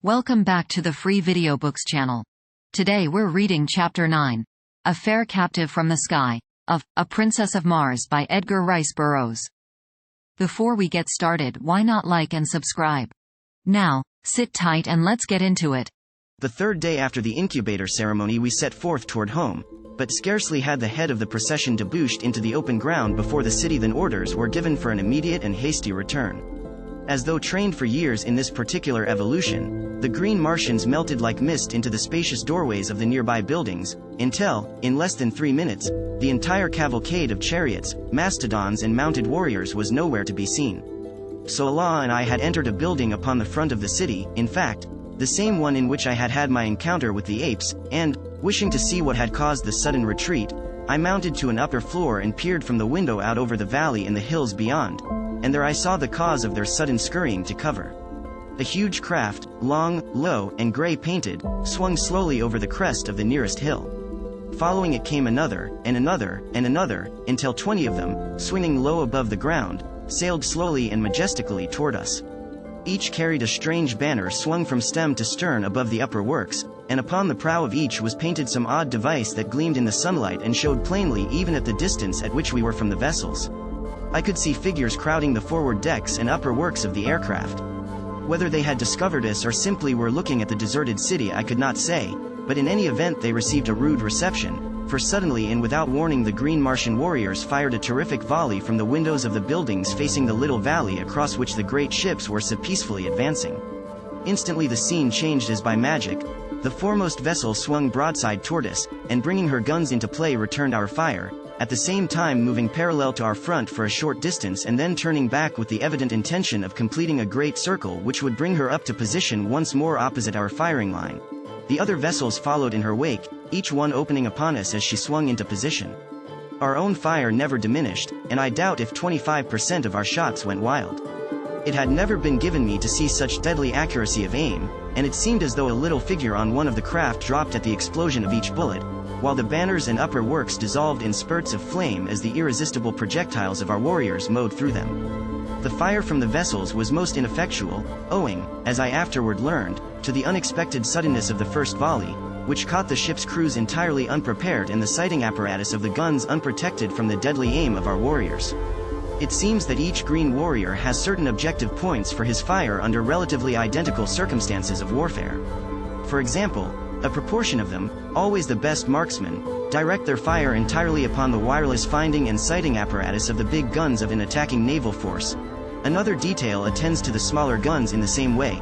Welcome back to the Free Video Books channel. Today we're reading Chapter 9, A Fair Captive from the Sky, of A Princess of Mars by Edgar Rice Burroughs. Before we get started, why not like and subscribe? Now, sit tight and let's get into it. The third day after the incubator ceremony we set forth toward home, but scarcely had the head of the procession debouched into the open ground before the city than orders were given for an immediate and hasty return. As though trained for years in this particular evolution, the green Martians melted like mist into the spacious doorways of the nearby buildings, until, in less than 3 minutes, the entire cavalcade of chariots, mastodons and mounted warriors was nowhere to be seen. So Allah and I had entered a building upon the front of the city, in fact, the same one in which I had had my encounter with the apes, and, wishing to see what had caused the sudden retreat, I mounted to an upper floor and peered from the window out over the valley and the hills beyond, and there I saw the cause of their sudden scurrying to cover. A huge craft, long, low, and gray-painted, swung slowly over the crest of the nearest hill. Following it came another, and another, and another, until 20 of them, swinging low above the ground, sailed slowly and majestically toward us. Each carried a strange banner swung from stem to stern above the upper works, and upon the prow of each was painted some odd device that gleamed in the sunlight and showed plainly even at the distance at which we were from the vessels. I could see figures crowding the forward decks and upper works of the aircraft. Whether they had discovered us or simply were looking at the deserted city I could not say, but in any event they received a rude reception, for suddenly and without warning the green Martian warriors fired a terrific volley from the windows of the buildings facing the little valley across which the great ships were so peacefully advancing. Instantly the scene changed as by magic. The foremost vessel swung broadside toward us, and bringing her guns into play returned our fire, at the same time moving parallel to our front for a short distance and then turning back with the evident intention of completing a great circle which would bring her up to position once more opposite our firing line. The other vessels followed in her wake, each one opening upon us as she swung into position. Our own fire never diminished, and I doubt if 25% of our shots went wild. It had never been given me to see such deadly accuracy of aim, and it seemed as though a little figure on one of the craft dropped at the explosion of each bullet, while the banners and upper works dissolved in spurts of flame as the irresistible projectiles of our warriors mowed through them. The fire from the vessels was most ineffectual, owing, as I afterward learned, to the unexpected suddenness of the first volley, which caught the ship's crews entirely unprepared and the sighting apparatus of the guns unprotected from the deadly aim of our warriors. It seems that each green warrior has certain objective points for his fire under relatively identical circumstances of warfare. For example, a proportion of them, always the best marksmen, direct their fire entirely upon the wireless finding and sighting apparatus of the big guns of an attacking naval force. Another detail attends to the smaller guns in the same way.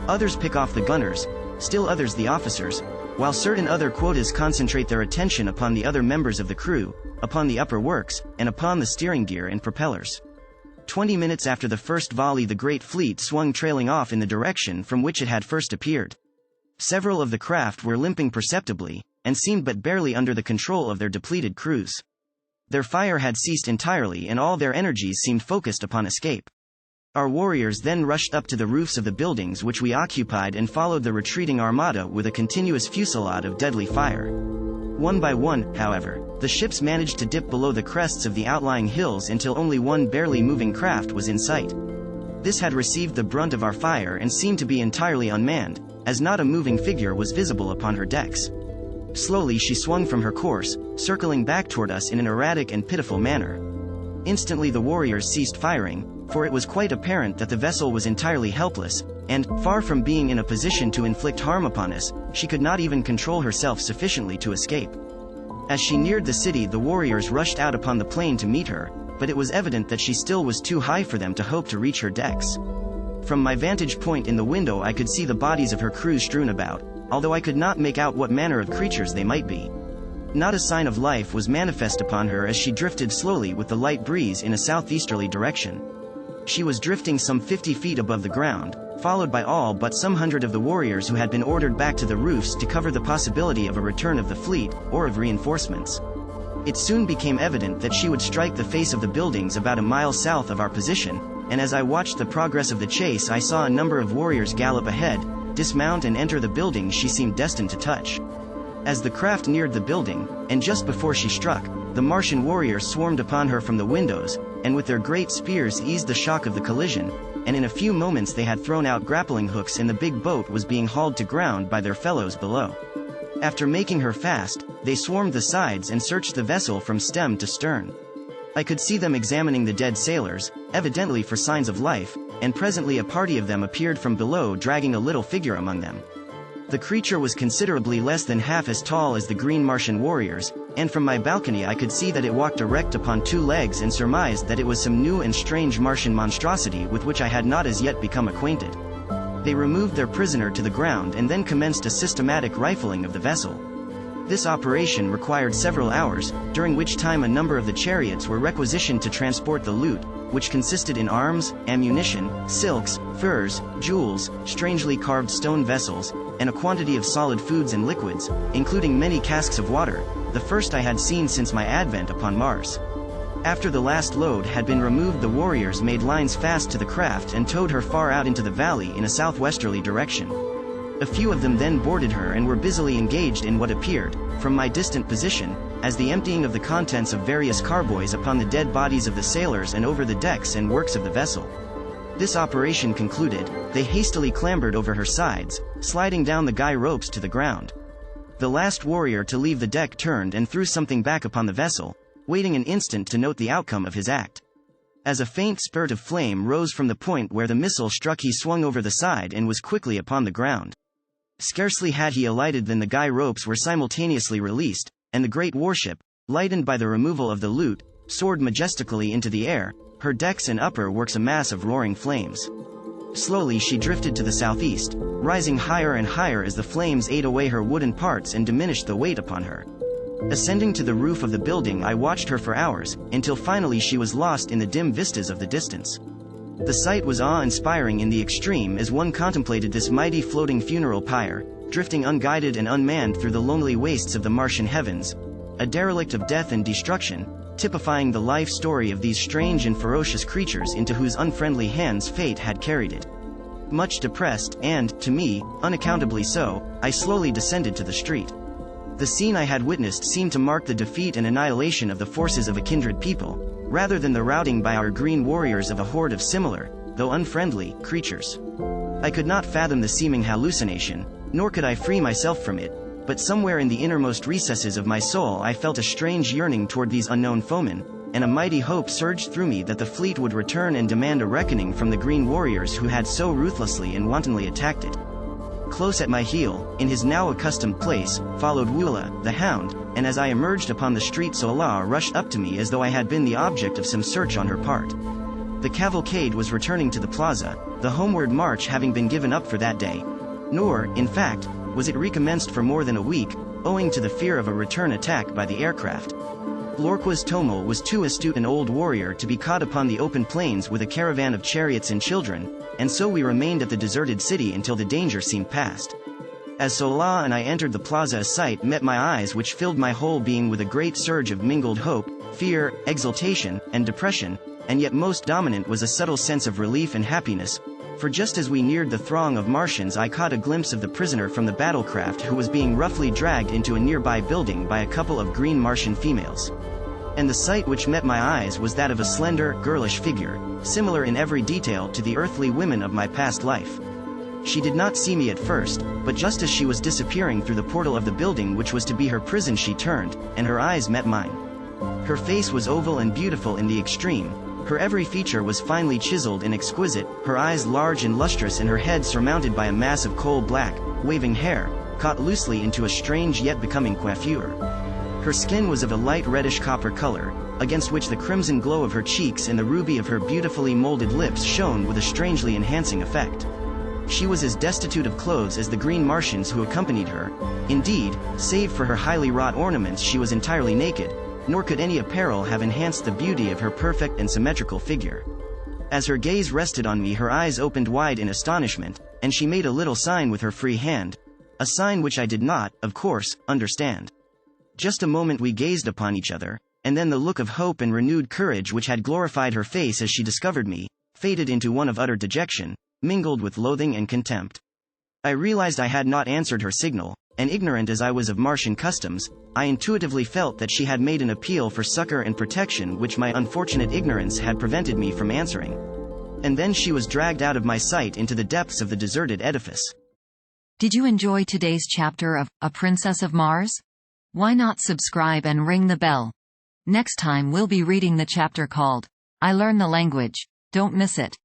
Others pick off the gunners, still others the officers, while certain other quotas concentrate their attention upon the other members of the crew, upon the upper works, and upon the steering gear and propellers. 20 minutes after the first volley the great fleet swung trailing off in the direction from which it had first appeared. Several of the craft were limping perceptibly, and seemed but barely under the control of their depleted crews. Their fire had ceased entirely and all their energies seemed focused upon escape. Our warriors then rushed up to the roofs of the buildings which we occupied and followed the retreating armada with a continuous fusillade of deadly fire. One by one, however, the ships managed to dip below the crests of the outlying hills until only one barely moving craft was in sight. This had received the brunt of our fire and seemed to be entirely unmanned, as not a moving figure was visible upon her decks. Slowly she swung from her course, circling back toward us in an erratic and pitiful manner. Instantly the warriors ceased firing, for it was quite apparent that the vessel was entirely helpless, and, far from being in a position to inflict harm upon us, she could not even control herself sufficiently to escape. As she neared the city the warriors rushed out upon the plain to meet her, but it was evident that she still was too high for them to hope to reach her decks. From my vantage point in the window I could see the bodies of her crew strewn about, although I could not make out what manner of creatures they might be. Not a sign of life was manifest upon her as she drifted slowly with the light breeze in a southeasterly direction. She was drifting some 50 feet above the ground, followed by all but some 100 of the warriors who had been ordered back to the roofs to cover the possibility of a return of the fleet, or of reinforcements. It soon became evident that she would strike the face of the buildings about a mile south of our position, and as I watched the progress of the chase I saw a number of warriors gallop ahead, dismount and enter the building she seemed destined to touch. As the craft neared the building, and just before she struck, the Martian warriors swarmed upon her from the windows, and with their great spears eased the shock of the collision, and in a few moments they had thrown out grappling hooks and the big boat was being hauled to ground by their fellows below. After making her fast, they swarmed the sides and searched the vessel from stem to stern. I could see them examining the dead sailors, evidently for signs of life, and presently a party of them appeared from below dragging a little figure among them. The creature was considerably less than half as tall as the green Martian warriors, and from my balcony I could see that it walked erect upon 2 legs and surmised that it was some new and strange Martian monstrosity with which I had not as yet become acquainted. They removed their prisoner to the ground and then commenced a systematic rifling of the vessel. This operation required several hours, during which time a number of the chariots were requisitioned to transport the loot, which consisted in arms, ammunition, silks, furs, jewels, strangely carved stone vessels, and a quantity of solid foods and liquids, including many casks of water, the first I had seen since my advent upon Mars. After the last load had been removed, the warriors made lines fast to the craft and towed her far out into the valley in a southwesterly direction. A few of them then boarded her and were busily engaged in what appeared, from my distant position, as the emptying of the contents of various carboys upon the dead bodies of the sailors and over the decks and works of the vessel. This operation concluded, they hastily clambered over her sides, sliding down the guy ropes to the ground. The last warrior to leave the deck turned and threw something back upon the vessel, waiting an instant to note the outcome of his act. As a faint spurt of flame rose from the point where the missile struck, he swung over the side and was quickly upon the ground. Scarcely had he alighted than the guy ropes were simultaneously released, and the great warship, lightened by the removal of the loot, soared majestically into the air, her decks and upper works a mass of roaring flames. Slowly she drifted to the southeast, rising higher and higher as the flames ate away her wooden parts and diminished the weight upon her. Ascending to the roof of the building, I watched her for hours, until finally she was lost in the dim vistas of the distance. The sight was awe-inspiring in the extreme as one contemplated this mighty floating funeral pyre, drifting unguided and unmanned through the lonely wastes of the Martian heavens, a derelict of death and destruction, typifying the life story of these strange and ferocious creatures into whose unfriendly hands fate had carried it. Much depressed, and, to me, unaccountably so, I slowly descended to the street. The scene I had witnessed seemed to mark the defeat and annihilation of the forces of a kindred people, rather than the routing by our green warriors of a horde of similar, though unfriendly, creatures. I could not fathom the seeming hallucination, nor could I free myself from it, but somewhere in the innermost recesses of my soul I felt a strange yearning toward these unknown foemen, and a mighty hope surged through me that the fleet would return and demand a reckoning from the green warriors who had so ruthlessly and wantonly attacked it. Close at my heel, in his now accustomed place, followed Wula, the hound, and as I emerged upon the street Solar rushed up to me as though I had been the object of some search on her part. The cavalcade was returning to the plaza, the homeward march having been given up for that day. Nor, in fact, was it recommenced for more than a week, owing to the fear of a return attack by the aircraft. Lorqua's Tomel was too astute an old warrior to be caught upon the open plains with a caravan of chariots and children, and so we remained at the deserted city until the danger seemed past. As Sola and I entered the plaza, a sight met my eyes which filled my whole being with a great surge of mingled hope, fear, exultation, and depression, and yet most dominant was a subtle sense of relief and happiness, for just as we neared the throng of Martians I caught a glimpse of the prisoner from the battlecraft who was being roughly dragged into a nearby building by a couple of green Martian females. And the sight which met my eyes was that of a slender, girlish figure, similar in every detail to the earthly women of my past life. She did not see me at first, but just as she was disappearing through the portal of the building which was to be her prison she turned, and her eyes met mine. Her face was oval and beautiful in the extreme, her every feature was finely chiseled and exquisite, her eyes large and lustrous and her head surmounted by a mass of coal-black, waving hair, caught loosely into a strange yet becoming coiffure. Her skin was of a light reddish copper color, against which the crimson glow of her cheeks and the ruby of her beautifully molded lips shone with a strangely enhancing effect. She was as destitute of clothes as the green Martians who accompanied her. Indeed, save for her highly wrought ornaments she was entirely naked, nor could any apparel have enhanced the beauty of her perfect and symmetrical figure. As her gaze rested on me her eyes opened wide in astonishment, and she made a little sign with her free hand, a sign which I did not, of course, understand. Just a moment we gazed upon each other, and then the look of hope and renewed courage which had glorified her face as she discovered me, faded into one of utter dejection, mingled with loathing and contempt. I realized I had not answered her signal, and ignorant as I was of Martian customs, I intuitively felt that she had made an appeal for succor and protection which my unfortunate ignorance had prevented me from answering. And then she was dragged out of my sight into the depths of the deserted edifice. Did you enjoy today's chapter of A Princess of Mars? Why not subscribe and ring the bell? Next time we'll be reading the chapter called I Learn the Language. Don't miss it.